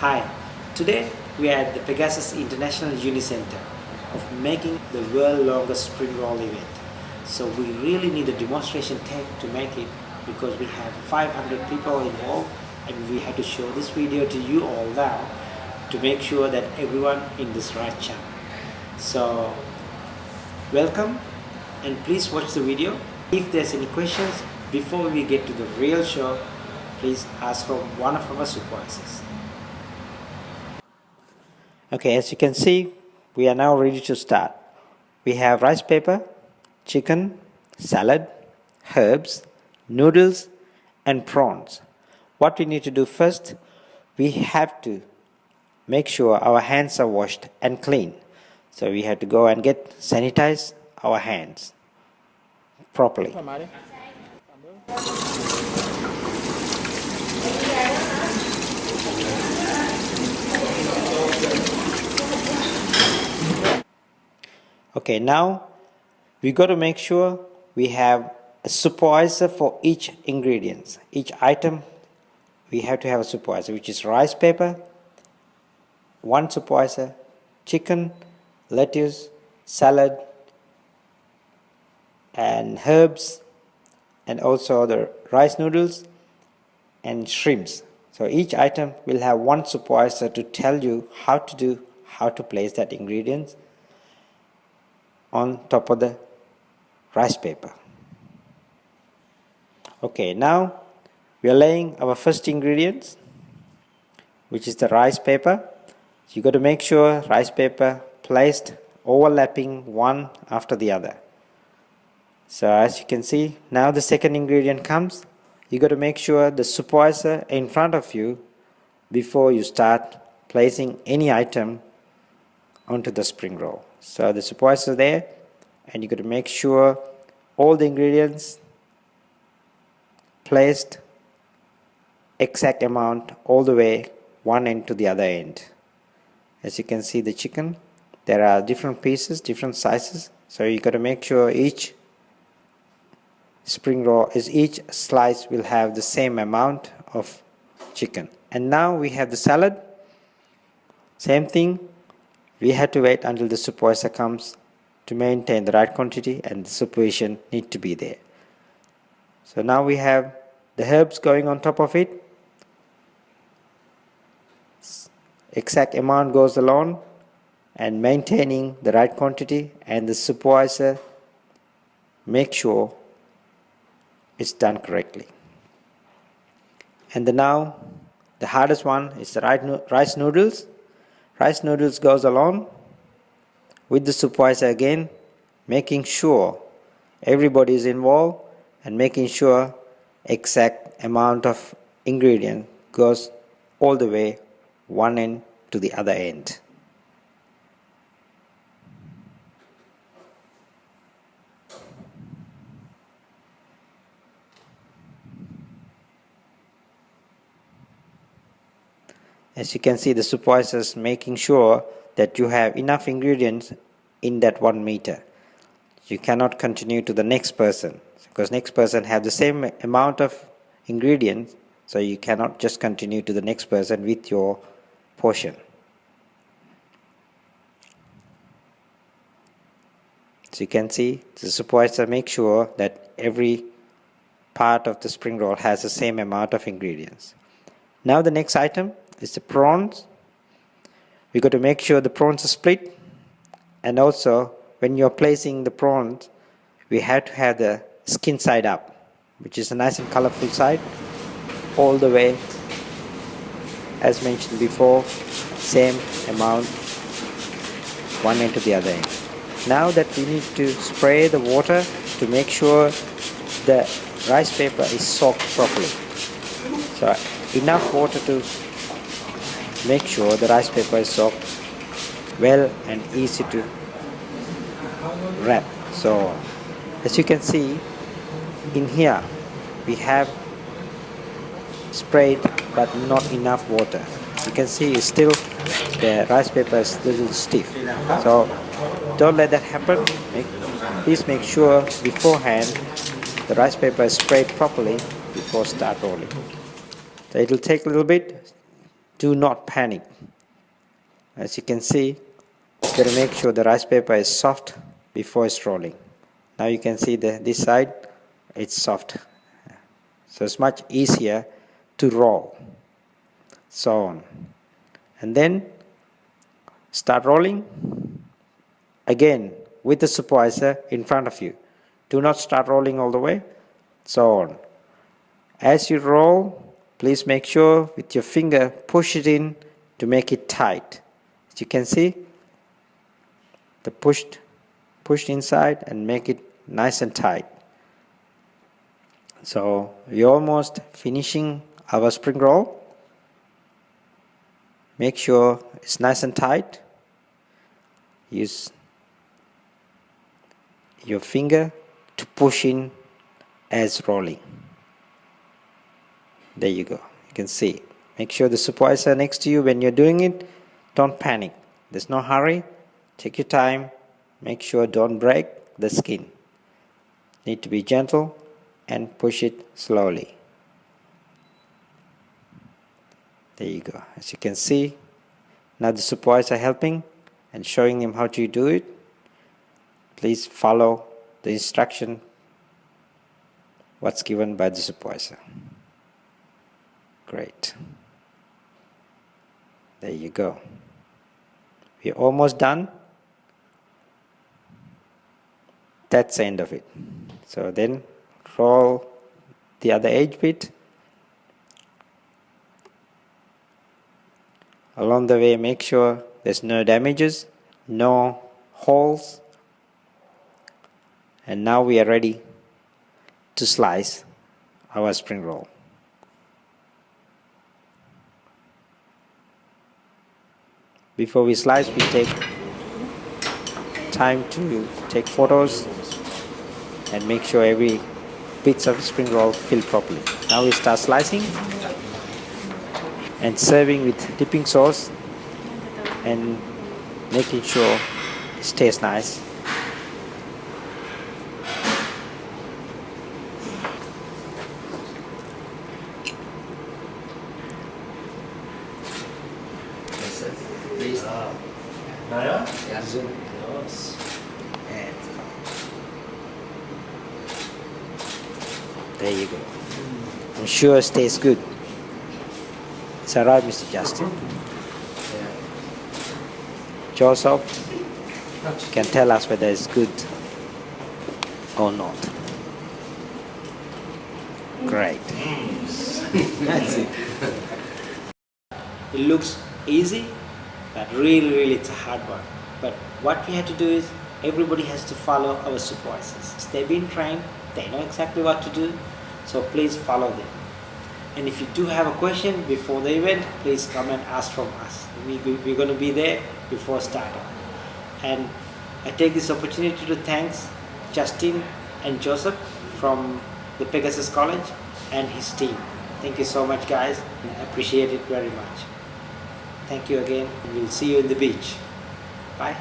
Hi, today we are at the Pegasus International Unicenter of making the world longest spring roll event. So we really need a demonstration tank to make it because we have 500 people involved and we have to show this video to you all now to make sure that everyone in this right channel. So welcome and please watch the video. If there's any questions before we get to the real show, please ask from one of our supervisors. Okay, as you can see, we are now ready to start. We have rice paper, chicken, salad, herbs, noodles, and prawns. What we need to do first, we have to make sure our hands are washed and clean. So we have to go and sanitize our hands properly. Okay, now we got to make sure we have a supervisor for each ingredient. Each item we have to have a supervisor, which is rice paper, one supervisor, chicken, lettuce, salad, and herbs, and also the rice noodles and shrimps. So each item will have one supervisor to tell you how to place that ingredients on top of the rice paper. Okay, now we are laying our first ingredients, which is the rice paper. You got to make sure rice paper placed overlapping one after the other. So as you can see, now the second ingredient comes. You got to make sure the supervisor in front of you before you start placing any item onto the spring roll. So the supervisor there, and you got to make sure all the ingredients placed exact amount all the way one end to the other end. As you can see, the chicken, there are different pieces, different sizes, so you got to make sure each spring roll each slice will have the same amount of chicken. And now we have the salad. Same thing, we had to wait until the supervisor comes to maintain the right quantity, and the supervision need to be there. So now we have the herbs going on top of it. Exact amount goes along and maintaining the right quantity, and the supervisor make sure it's done correctly. And now the hardest one is the rice noodles. Rice noodles goes along with the supervisor again, making sure everybody is involved and making sure exact amount of ingredient goes all the way one end to the other end. As you can see, the supervisor is making sure that you have enough ingredients in that 1 meter. You cannot continue to the next person because next person have the same amount of ingredients, so you cannot just continue to the next person with your portion. So you can see the supervisor make sure that every part of the spring roll has the same amount of ingredients. Now the next item is the prawns. We got to make sure the prawns are split, and also when you're placing the prawns, we have to have the skin side up, which is a nice and colorful side, all the way as mentioned before, same amount one end to the other end. Now that we need to spray the water to make sure the rice paper is soaked properly. So enough water to make sure the rice paper is soaked well and easy to wrap. So as you can see in here, we have sprayed but not enough water. You can see still the rice paper is a little stiff, so don't let that happen. Please make sure beforehand the rice paper is sprayed properly before start rolling. So it will take a little bit do not panic. As you can see, you gotta make sure the rice paper is soft before it's rolling. Now you can see this side, it's soft. So it's much easier to roll. So on. And then start rolling again with the supervisor in front of you. Do not start rolling all the way. So on. As you roll, please make sure with your finger push it in to make it tight. As you can see, the pushed inside and make it nice and tight. So we're almost finishing our spring roll. Make sure it's nice and tight. Use your finger to push in as rolling. There you go. You can see. Make sure the supervisor next to you when you're doing it. Don't panic. There's no hurry. Take your time. Make sure don't break the skin. Need to be gentle and push it slowly. There you go. As you can see, now the supervisor helping and showing him how to do it. Please follow the instruction what's given by the supervisor. Great. There you go. We're almost done. That's the end of it. So then roll the other edge bit. Along the way, make sure there's no damages, no holes. And now we are ready to slice our spring roll. Before we slice, we take time to take photos and make sure every bits of spring roll fill properly. Now we start slicing and serving with dipping sauce and making sure it stays nice. There you go. I'm sure it tastes good. It's alright, Mr. Justin. Joseph, you can tell us whether it's good or not. Great. That's it. It looks easy, but really it's a hard one. But what we have to do is everybody has to follow our supervisors. They've been trained, they know exactly what to do, so please follow them. And if you do have a question before the event, please come and ask from us. We're going to be there before starting. And I take this opportunity to thank Justin and Joseph from the Pegasus College and his team. Thank you so much, guys. I appreciate it very much. Thank you again. We'll see you in the beach. Bye.